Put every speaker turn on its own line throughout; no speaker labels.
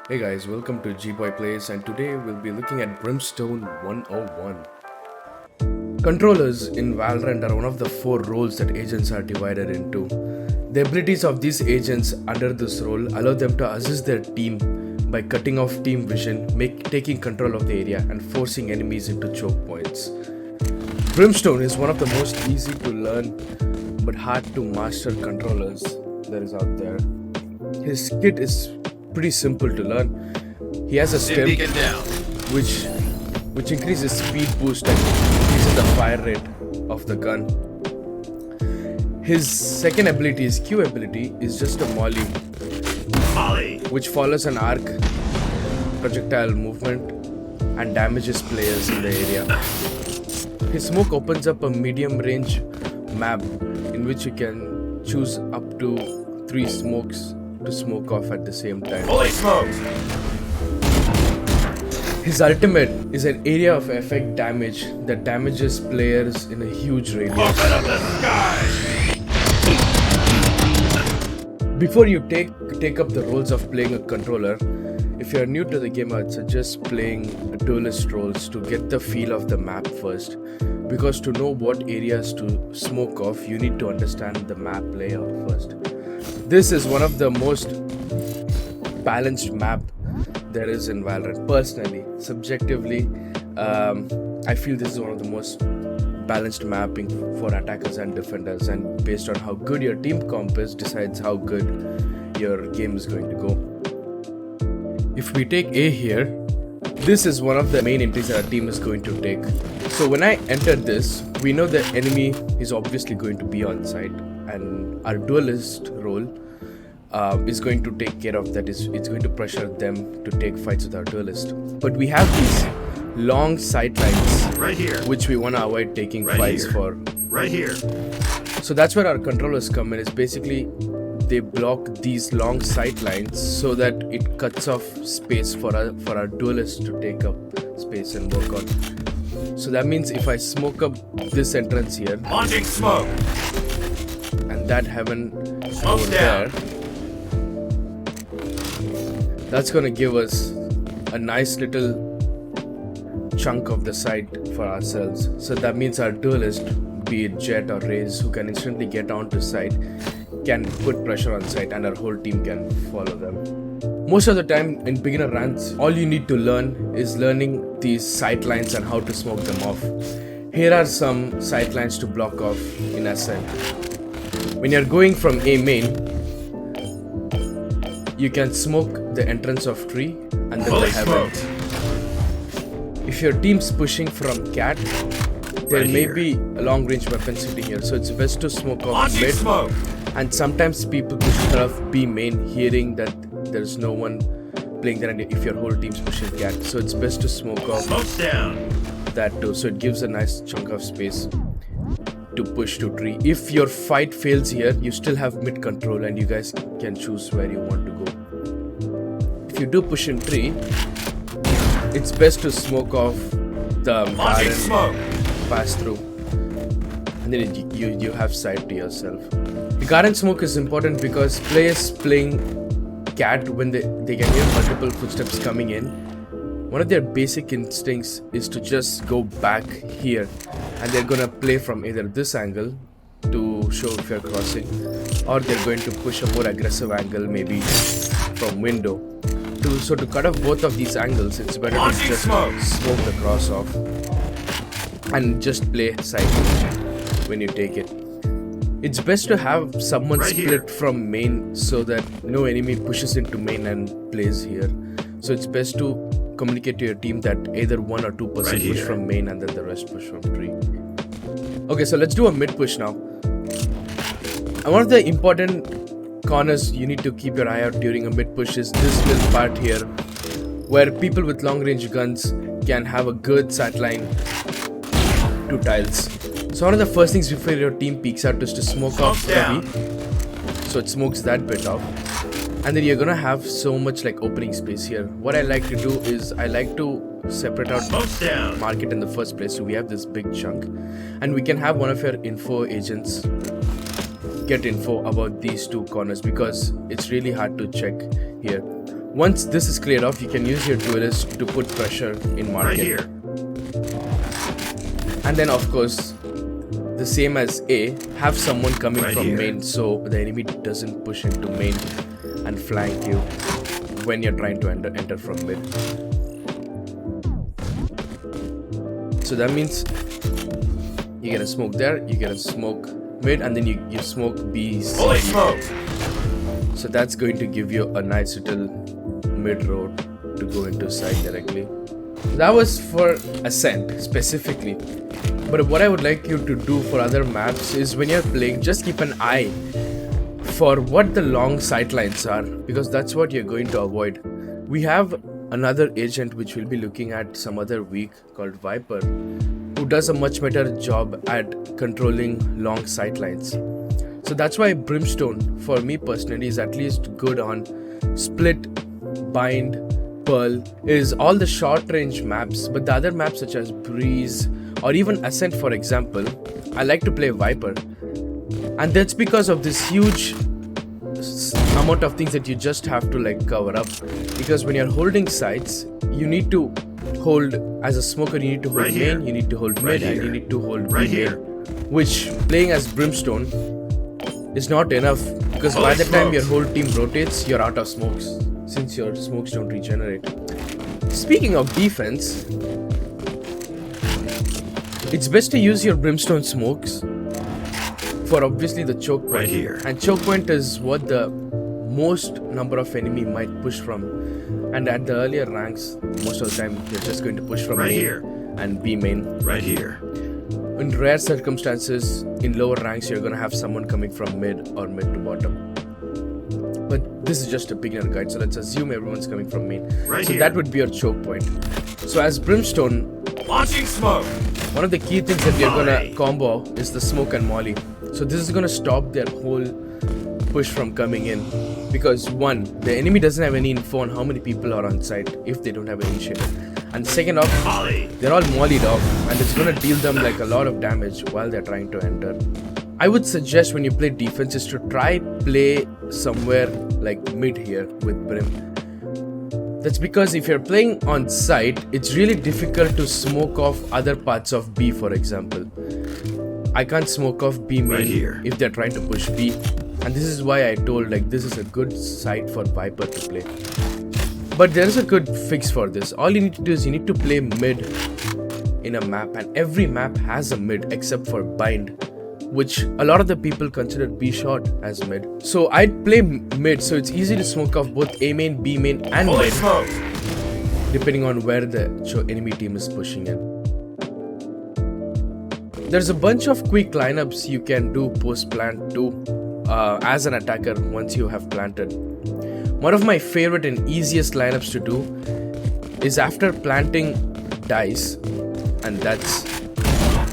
Hey guys, welcome to G-Boy Plays, and today we'll be looking at Brimstone 101. Controllers in Valorant are one of the four roles that agents are divided into. The abilities of these agents under this role allow them to assist their team by cutting off team vision, taking control of the area, and forcing enemies into choke points. Brimstone is one of the most easy to learn but hard to master controllers there is out there. His kit is pretty simple to learn. He has a stem which increases speed boost and increases the fire rate of the gun. His second ability, his Q ability, is just a molly, which follows an arc projectile movement and damages players in the area. His smoke opens up a medium range map in which you can choose up to 3 smokes to smoke off at the same time.
Holy smokes!
His ultimate is an area of effect damage that damages players in a huge radius.
Open up the sky!
Before you take up the roles of playing a controller, if you are new to the game, I'd suggest playing duelist roles to get the feel of the map first. Because to know what areas to smoke off, you need to understand the map layout first. This is one of the most balanced map there is in Valorant. Personally, subjectively, I feel this is one of the most balanced mapping for attackers and defenders, and based on how good your team comp is decides how good your game is going to go. If we take A here, this is one of the main entries our team is going to take. So when I enter this, we know the enemy is obviously going to be on site, and our duelist role is going to take care of that. It's going to pressure them to take fights with our duelist. But we have these long sight lines
Right here.
which we want to avoid taking
Right
fights
here.
for.
Right here.
So that's where our controllers come in. Is basically they block these long sight lines so that it cuts off space for our duelist to take up space and work on. So that means if I smoke up this entrance here
Launching smoke.
and that heaven
Smoke's
over
down.
there, that's gonna give us a nice little chunk of the site for ourselves. So that means our duelist, be it Jet or Raze, who can instantly get onto site, can put pressure on site and our whole team can follow them. Most of the time in beginner runs, all you need to learn is learning these sight lines and how to smoke them off. Here are some sight lines to block off in Ascent. When you're going from A main, you can smoke the entrance of tree and then
Holy
the heaven.
smokes!
If your team's pushing from cat, there
Right
may
here.
be a long range weapon sitting here, so it's best to smoke off
Launching
mid.
smoke.
And sometimes people push off B main, hearing that there's no one playing there, and if your whole team's pushing cat, so it's best to smoke off
Smoke's down.
that too. So it gives a nice chunk of space to push to tree. If your fight fails here, you still have mid control, and you guys can choose where you want to go. If you do push in tree, it's best to smoke off the
Launching
Baron
smoke.
pass through, and then you have sight to yourself. The garden smoke is important because players playing cat, when they can hear multiple footsteps coming in, one of their basic instincts is to just go back here, and they're gonna play from either this angle to show if you're crossing, or they're going to push a more aggressive angle, maybe from window. So to cut off both of these angles, it's better to
Launching
just
smoke.
smoke the cross off and just play side when you take it. It's best to have someone
Right
split
here.
from main so that no enemy pushes into main and plays here. So it's best to communicate to your team that either 1 or 2%
Right
push
here.
from main and then the rest push from tree. Okay, so let's do a mid push now. And one of the important corners you need to keep your eye out during a mid push is this little part here, where people with long range guns can have a good sight line to tiles. So one of the first things before your team peeks out is to smoke off
Smoke's down.
heavy, so it smokes that bit off, and then you're gonna have so much like opening space here. What I like to do is I like to separate out
Smoke's down.
market in the first place, so we have this big chunk, and we can have one of your info agents get info about these two corners because it's really hard to check here. Once this is cleared off, you can use your duelist to put pressure in market.
Right here.
And then of course, the same as A, have someone coming
Right
from
here.
main so the enemy doesn't push into main and flank you when you're trying to enter from mid. So that means you get a smoke there, you get a smoke mid, and then you smoke B.
Fully smoked.
So that's going to give you a nice little mid road to go into side directly. That was for Ascent specifically. But what I would like you to do for other maps is when you're playing, just keep an eye for what the long sightlines are, because that's what you're going to avoid. We have another agent which we'll be looking at some other week called Viper, who does a much better job at controlling long sightlines. So that's why Brimstone, for me personally, is at least good on Split, Bind, Pearl, is all the short range maps. But the other maps such as Breeze or even Ascent, for example, I like to play Viper. And that's because of this huge amount of things that you just have to like cover up. Because when you're holding sites, you need to hold, as a smoker, you need to hold
Right
main,
here.
you need to hold
Right
mid, and
here.
you need to hold
Right
B main.
here.
Which, playing as Brimstone, is not enough, because by
Holy
the time
smokes.
your whole team rotates, you're out of smokes, since your smokes don't regenerate. Speaking of defense, it's best to use your Brimstone smokes for obviously the choke point.
Right here.
And choke point is what the most number of enemy might push from. And at the earlier ranks, most of the time they're just going to push from
Right
main
here.
and B main.
Right here.
In rare circumstances, in lower ranks, you're gonna have someone coming from mid or mid to bottom. But this is just a beginner guide, so let's assume everyone's coming from main.
Right
So
here.
that would be your choke point. So as Brimstone,
Launching smoke.
one of the key things that you're gonna
Molly.
combo is the smoke and molly. So this is gonna stop their whole push from coming in. Because one, the enemy doesn't have any info on how many people are on site if they don't have an initiator. And second off,
Molly.
they're all mollied off, and it's gonna deal them like a lot of damage while they're trying to enter. I would suggest when you play defense is to try play somewhere like mid here with Brim. That's because if you're playing on site, it's really difficult to smoke off other parts of B, for example. I can't smoke off B main
Right here.
if they're trying to push B. And this is why I told like this is a good site for Viper to play. But there's a good fix for this. All you need to do is you need to play mid in a map, and every map has a mid except for Bind, which a lot of the people consider B short as mid. So I'd play mid, so it's easy to smoke off both A main, B main and
Fully
mid,
smoked.
depending on where the enemy team is pushing in. There's a bunch of quick lineups you can do post plant too, as an attacker once you have planted. One of my favorite and easiest lineups to do is after planting dice, and that's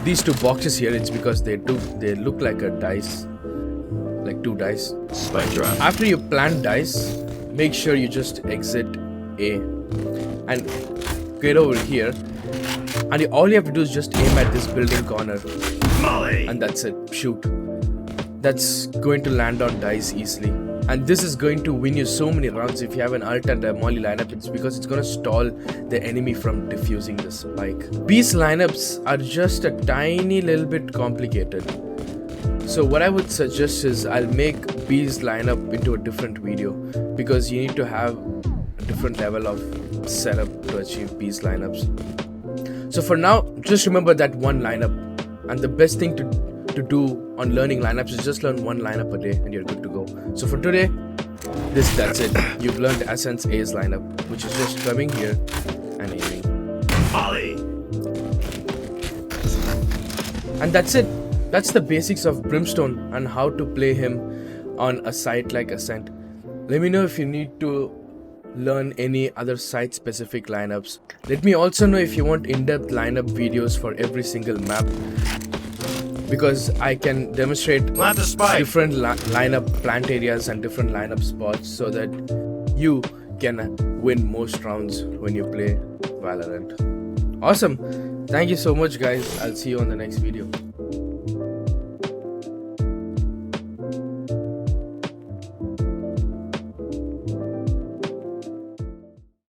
these two boxes here. It's because they look like a dice, like two dice.
Spike drop.
After you plant dice, make sure you just exit A and get over here, and all you have to do is just aim at this building corner,
Molly.
and that's it. Shoot. That's going to land on dice easily. And this is going to win you so many rounds if you have an ult and a molly lineup. It's because it's going to stall the enemy from defusing the spike. B's lineups are just a tiny little bit complicated. So what I would suggest is I'll make B's lineup into a different video, because you need to have a different level of setup to achieve B's lineups. So for now, just remember that one lineup, and the best thing to do on learning lineups is just learn one lineup a day and you're good to go. So for today, that's it. You've learned Ascent's A's lineup, which is just coming here and aiming.
Molly.
And that's it. That's the basics of Brimstone and how to play him on a site like Ascent. Let me know if you need to learn any other site specific lineups. Let me also know if you want in-depth lineup videos for every single map, because I can demonstrate
Plant the spike.
different lineup plant areas and different lineup spots so that you can win most rounds when you play Valorant. Awesome. Thank you so much, guys. I'll see you on the next video.